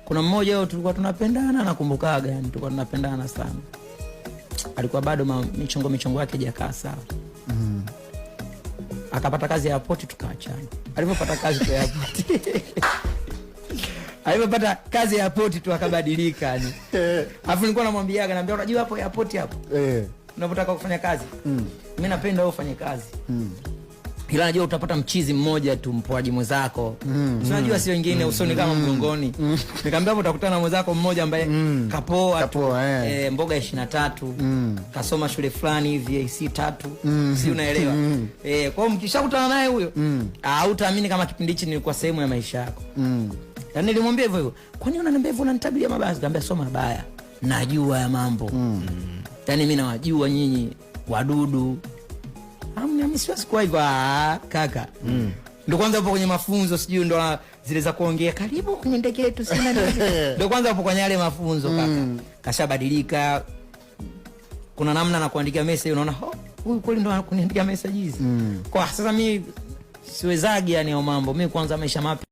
Kuna mmoja wao tulikuwa tunapendana, nakumbukaga, yani tulikuwa tunapendana sana. Alikuwa bado michongo yake hajakaa sawa. Akapata kazi ya airport, tukaachana. Alipopata kazi tu ya airport. Alipopata kazi ya airport tu akabadilika yani. Alafu nilikuwa namwambiaga, naambia unajua hapo airport hapo. Unapotaka kufanya kazi. Mimi napenda wewe ufanye kazi. Ila najua utapata mchizi mmoja tu, mpoaji mwenzako. Unajua si wengine usoni kama mgongoni. Nikamwambia hapo utakutana na mwenzako mmoja ambaye kapoa mboga 23, kasoma shule fulani hivi AC 3, si unaelewa? Kwa hiyo mkishakutana naye huyo, utaamini kama kipindi hichi nilikuwa sehemu ya maisha yako. Yaani nilimwambia hivyo, kwa nini unaniambia hivyo, unanitabiria mabaya? Nikamwambia soma mabaya. Najua ya mambo. Yaani mimi nawajua nyinyi wadudu. Mimi siwezi kwa hivyo kaka. Ndio kwanza hapo kwenye mafunzo, sijui ndo zile za kuongea karibu kwenye ndege yetu sina ndio kwanza hapo kwenye yale mafunzo kaka. Kashabadilika. Kuna namna na kuandikia message, unaona huyu kweli ndo anakuniandikia message hizi. Kwa sasa mimi siwezagi yani mambo. Mimi kwanza maisha mapya